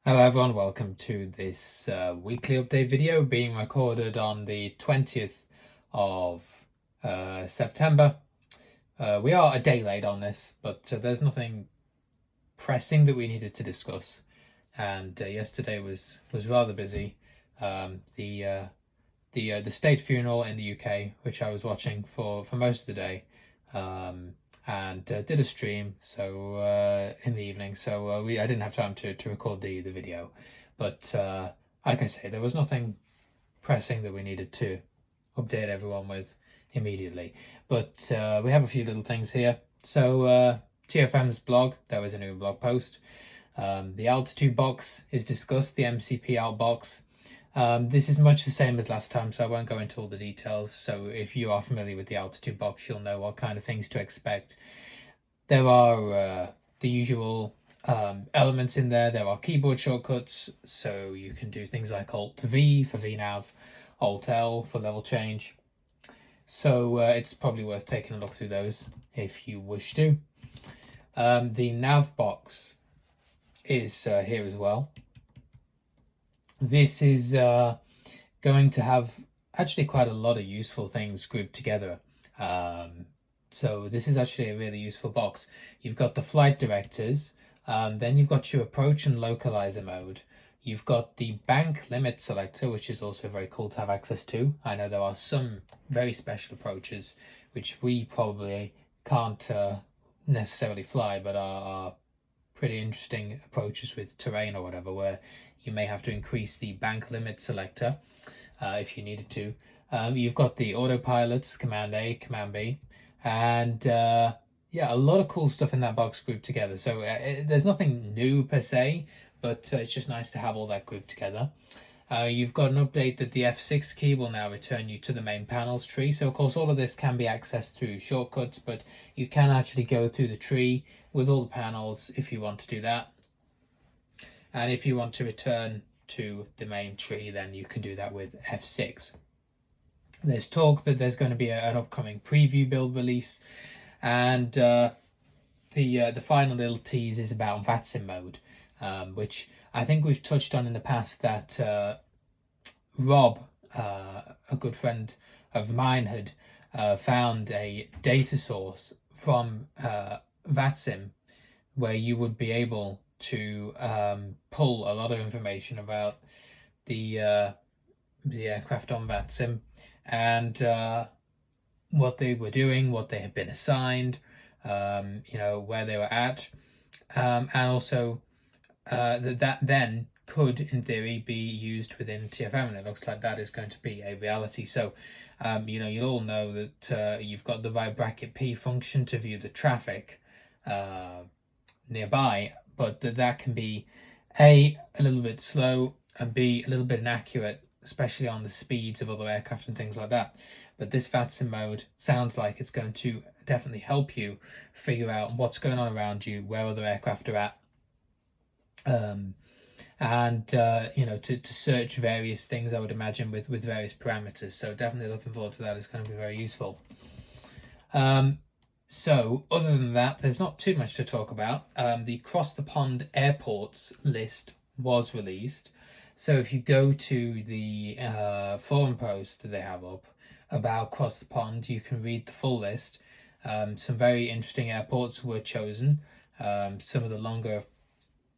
Hello everyone, welcome to this weekly update video being recorded on the 20th of September. We are a day late on this, but there's nothing pressing that we needed to discuss. And yesterday was rather busy. The state funeral in the UK, which I was watching for most of the day, and did a stream in the evening. So I didn't have time to record the video, but like I say, there was nothing pressing that we needed to update everyone with immediately. But we have a few little things here. So TFM's blog, there was a new blog post. The altitude box is discussed, the MCP alt box. This is much the same as last time, so I won't go into all the details. So if you are familiar with the altitude box, you'll know what kind of things to expect. There are the usual elements in there. There are keyboard shortcuts, so you can do things like Alt-V for VNav, Alt-L for level change. So it's probably worth taking a look through those if you wish to. The nav box is here as well. This is going to have actually quite a lot of useful things grouped together. So this is actually a really useful box. You've got the flight directors, then you've got your approach and localizer mode. You've got the bank limit selector, which is also very cool to have access to. I know there are some very special approaches which we probably can't necessarily fly, but are pretty interesting approaches with terrain or whatever, where you may have to increase the bank limit selector if you needed to. You've got the autopilots, Command A, Command B, and yeah, a lot of cool stuff in that box grouped together. So there's nothing new per se, but it's just nice to have all that grouped together. You've got an update that the F6 key will now return you to the main panels tree. So of course all of this can be accessed through shortcuts, but you can actually go through the tree with all the panels if you want to do that. And if you want to return to the main tree, then you can do that with F6. There's talk that there's going to be an upcoming preview build release, and the final little tease is about vatsim mode, which I think we've touched on in the past. That Rob, a good friend of mine, had found a data source from vatsim where you would be able to pull a lot of information about the aircraft on vatsim and what they were doing, what they had been assigned, where they were at, and also that then could, in theory, be used within TFM, and it looks like that is going to be a reality. So, you'll all know that you've got the right bracket P function to view the traffic nearby, but that can be a little bit slow, and B, a little bit inaccurate, especially on the speeds of other aircraft and things like that. But this vatsim mode sounds like it's going to definitely help you figure out what's going on around you, where other aircraft are at, and to search various things, I would imagine, with various parameters. So definitely looking forward to that. It's going to be very useful. So other than that, there's not too much to talk about. The Cross the Pond airports list was released. So if you go to the forum post that they have up about Cross the Pond, you can read the full list. Some very interesting airports were chosen. Some of the longer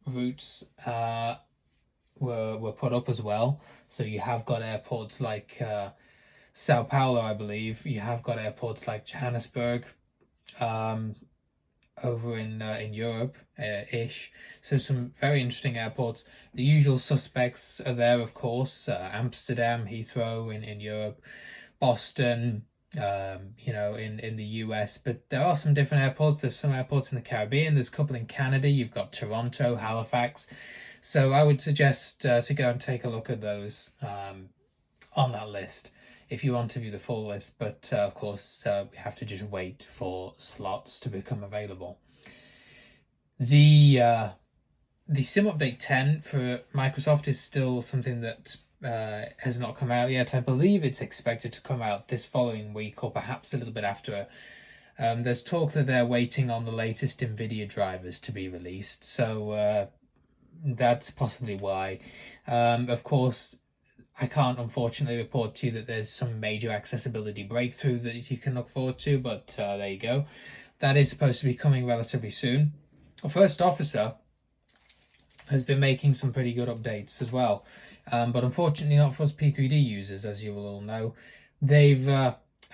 routes were put up as well. So you have got airports like Sao Paulo, I believe. You have got airports like Johannesburg, over in Europe ish. So some very interesting airports. The usual suspects are there, of course. Amsterdam, Heathrow in Europe, Boston, in the US. But there are some different airports. There's some airports in the Caribbean. There's a couple in Canada. You've got Toronto, Halifax. So I would suggest to go and take a look at those on that list if you want to view the full list, but of course we have to just wait for slots to become available. The Sim Update 10 for Microsoft is still something that has not come out yet. I believe it's expected to come out this following week, or perhaps a little bit after. There's talk that they're waiting on the latest NVIDIA drivers to be released, so that's possibly why. Of course, I can't unfortunately report to you that there's some major accessibility breakthrough that you can look forward to, but there you go. That is supposed to be coming relatively soon. Our first officer has been making some pretty good updates as well, but unfortunately not for us P3D users, as you will all know. They've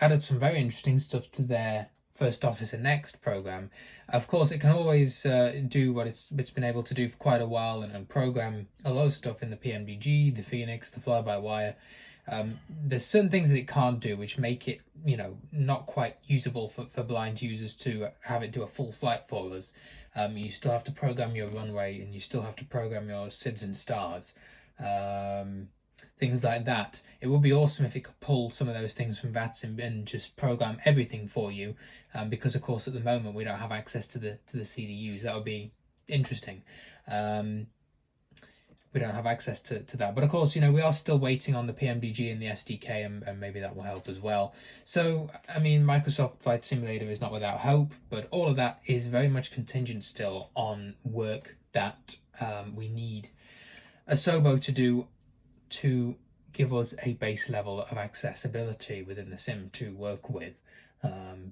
added some very interesting stuff to their First Officer Next program. Of course, it can always do what it's been able to do for quite a while, and program a lot of stuff in the PMDG, the Phoenix, the fly-by-wire. There's certain things that it can't do which make it, not quite usable for blind users to have it do a full flight for us. You still have to program your runway, and you still have to program your SIDS and stars, things like that. It would be awesome if it could pull some of those things from vatsim and just program everything for you, because of course at the moment we don't have access to the CDUs. That would be interesting. We don't have access to that, but of course, we are still waiting on the PMDG and the SDK, and maybe that will help as well. So I mean, Microsoft Flight Simulator is not without hope, but all of that is very much contingent still on work that we need Asobo to do to give us a base level of accessibility within the sim to work with,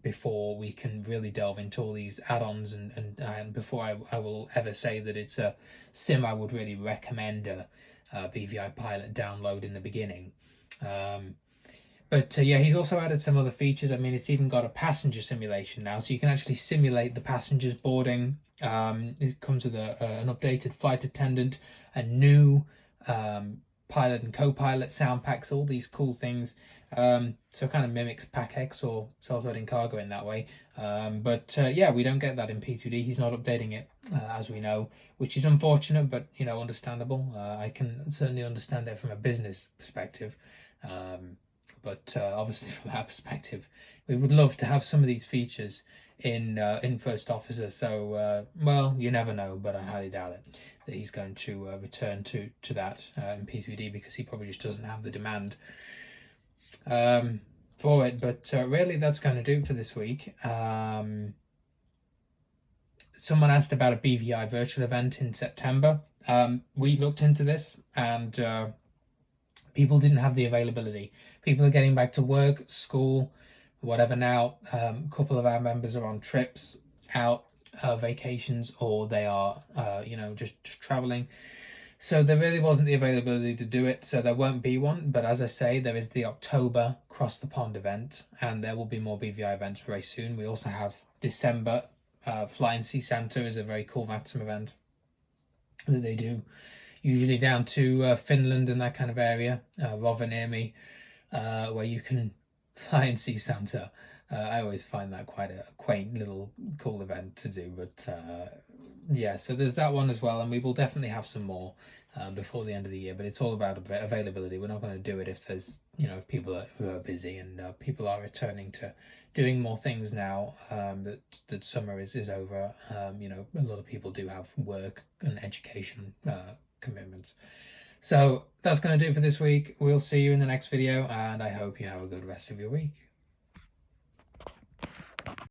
before we can really delve into all these add-ons, and before I will ever say that it's a sim I would really recommend a BVI pilot download in the beginning. But yeah, he's also added some other features. I mean, it's even got a passenger simulation now, so you can actually simulate the passengers boarding. It comes with an updated flight attendant, a new pilot and co-pilot sound packs, all these cool things. So it kind of mimics Pack X or self-loading cargo in that way. But yeah, we don't get that in P2D. He's not updating it, as we know, which is unfortunate, but understandable. I can certainly understand it from a business perspective. But obviously from our perspective, we would love to have some of these features in First Officer. So well, you never know, but I highly doubt it that he's going to return to that in P3D, because he probably just doesn't have the demand for it. But really, that's going to do for this week. Someone asked about a BVI virtual event in September. We looked into this, and people didn't have the availability. People are getting back to work, school, whatever now. A couple of our members are on trips out, vacations, or they are just traveling, so there really wasn't the availability to do it, so there won't be one. But as I say, there is the October Cross the Pond event, and there will be more BVI events very soon. We also have December. Flying Sea Santa is a very cool vatsim event that they do, usually down to Finland and that kind of area, Rovaniemi, where you can fly and see Santa. I always find that quite a quaint little cool event to do. But yeah, so there's that one as well, and we will definitely have some more before the end of the year. But it's all about availability. We're not going to do it if there's if people who are busy, and people are returning to doing more things now that summer is over. A lot of people do have work and education commitments. So that's going to do it for this week. We'll see you in the next video, and I hope you have a good rest of your week.